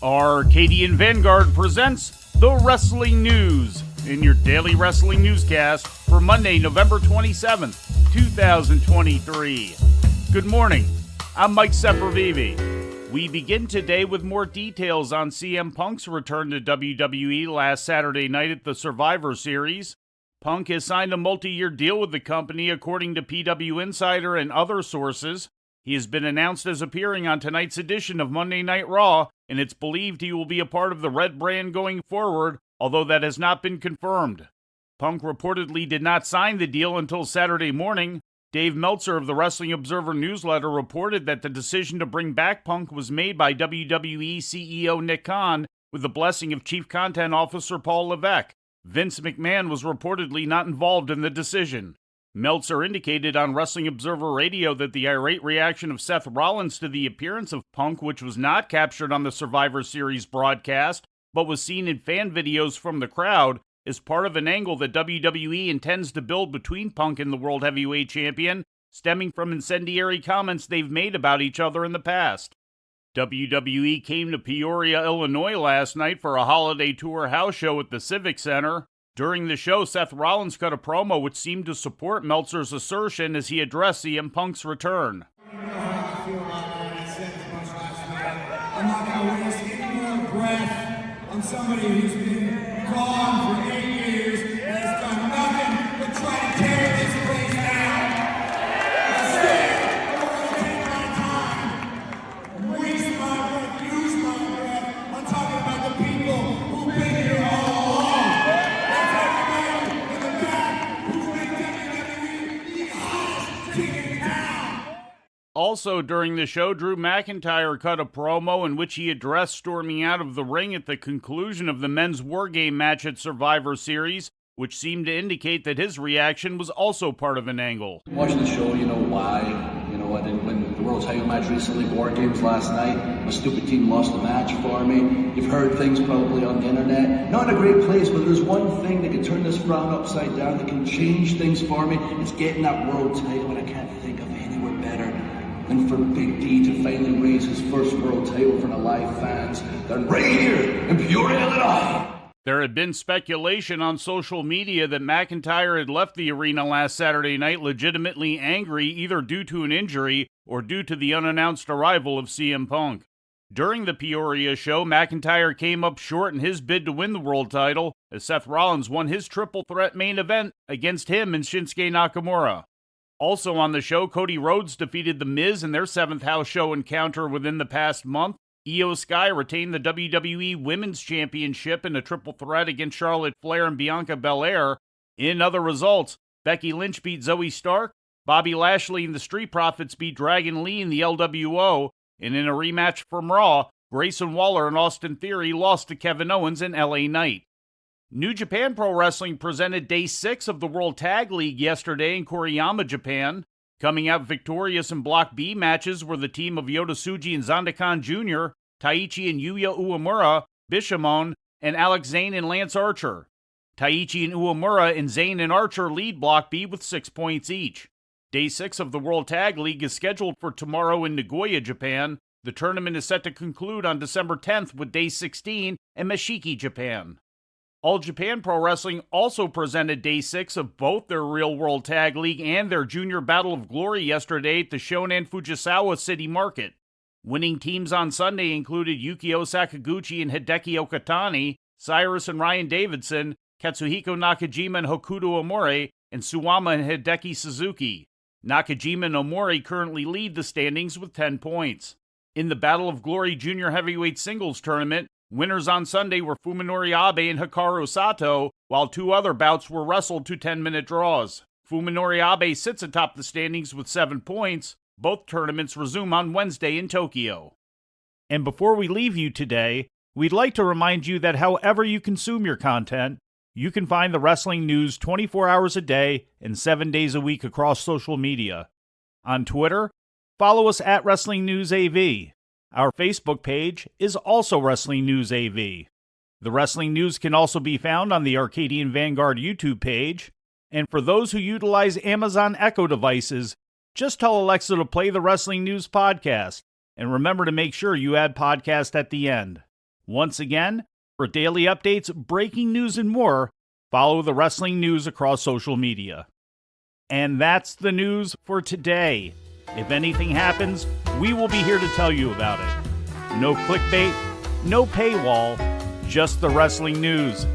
Arcadian Vanguard presents The Wrestling News in your daily wrestling newscast for Monday, November 27th, 2023. Good morning, I'm Mike Sempervive. We begin today with more details on CM Punk's return to WWE last Saturday night at the Survivor Series. Punk has signed a multi-year deal with the company according to PW Insider and other sources. He has been announced as appearing on tonight's edition of Monday Night Raw, and it's believed he will be a part of the Red brand going forward, although that has not been confirmed. Punk reportedly did not sign the deal until Saturday morning. Dave Meltzer of the Wrestling Observer newsletter reported that the decision to bring back Punk was made by WWE CEO Nick Khan with the blessing of Chief Content Officer Paul Levesque. Vince McMahon was reportedly not involved in the decision. Meltzer indicated on Wrestling Observer Radio that the irate reaction of Seth Rollins to the appearance of Punk, which was not captured on the Survivor Series broadcast, but was seen in fan videos from the crowd, is part of an angle that WWE intends to build between Punk and the World Heavyweight Champion, stemming from incendiary comments they've made about each other in the past. WWE came to Peoria, Illinois last night for a holiday tour house show at the Civic Center. During the show, Seth Rollins cut a promo which seemed to support Meltzer's assertion as he addressed CM Punk's return. You know how I feel about that. I said as much last night. I'm not going to waste any more breath on somebody who's been gone for 8 years and has done nothing but try to tear this place down. Instead, I'm going to take my time, waste my breath, use my breath. I'm talking about the people who've been here all along. Also during the show, Drew McIntyre cut a promo in which he addressed storming out of the ring at the conclusion of the men's War Game match at Survivor Series, which seemed to indicate that his reaction was also part of an angle. Watching the show, you know why. You know, I didn't win the World Title match recently, War Games last night. My stupid team lost the match for me. You've heard things probably on the internet. Not in a great place, but there's one thing that can turn this frown upside down, that can change things for me. It's getting that World Title, and I can't think of anywhere better than for Big D to finally raise his first world title in front of live fans than right here in Peoria, Illinois. There had been speculation on social media that McIntyre had left the arena last Saturday night legitimately angry either due to an injury or due to the unannounced arrival of CM Punk. During the Peoria show, McIntyre came up short in his bid to win the world title as Seth Rollins won his triple threat main event against him and Shinsuke Nakamura. Also on the show, Cody Rhodes defeated The Miz in their 7th house show encounter within the past month. Io Sky retained the WWE Women's Championship in a triple threat against Charlotte Flair and Bianca Belair. In other results, Becky Lynch beat Zoe Stark, Bobby Lashley and the Street Profits beat Dragon Lee in the LWO, and in a rematch from Raw, Grayson Waller and Austin Theory lost to Kevin Owens and LA Knight. New Japan Pro Wrestling presented Day 6 of the World Tag League yesterday in Koriyama, Japan. Coming out victorious in Block B matches were the team of Yota Tsuji and Zandakan Jr., Taichi and Yuya Uemura, Bishamon, and Alex Zane and Lance Archer. Taichi and Uemura and Zane and Archer lead Block B with 6 points each. Day 6 of the World Tag League is scheduled for tomorrow in Nagoya, Japan. The tournament is set to conclude on December 10th with Day 16 in Mashiki, Japan. All Japan Pro Wrestling also presented Day 6 of both their Real World Tag League and their Junior Battle of Glory yesterday at the Shonan Fujisawa City Market. Winning teams on Sunday included Yukio Sakaguchi and Hideki Okatani, Cyrus and Ryan Davidson, Katsuhiko Nakajima and Hokuto Omori, and Suwama and Hideki Suzuki. Nakajima and Omori currently lead the standings with 10 points. In the Battle of Glory Junior Heavyweight Singles Tournament, winners on Sunday were Fuminori Abe and Hikaru Sato, while 2 other bouts were wrestled to 10-minute draws. Fuminori Abe sits atop the standings with 7 points. Both tournaments resume on Wednesday in Tokyo. And before we leave you today, we'd like to remind you that however you consume your content, you can find the wrestling news 24 hours a day and 7 days a week across social media. On Twitter, follow us at Wrestling News AV. Our Facebook page is also Wrestling News AV. The Wrestling News can also be found on the Arcadian Vanguard YouTube page. And for those who utilize Amazon Echo devices, just tell Alexa to play the Wrestling News podcast. And remember to make sure you add podcast at the end. Once again, for daily updates, breaking news, and more, follow the wrestling news across social media. And that's the news for today. If anything happens, we will be here to tell you about it. No clickbait, no paywall, just the wrestling news.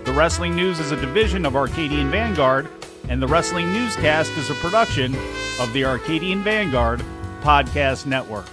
The Wrestling News is a division of Arcadian Vanguard, and the Wrestling Newscast is a production of the Arcadian Vanguard Podcast Network.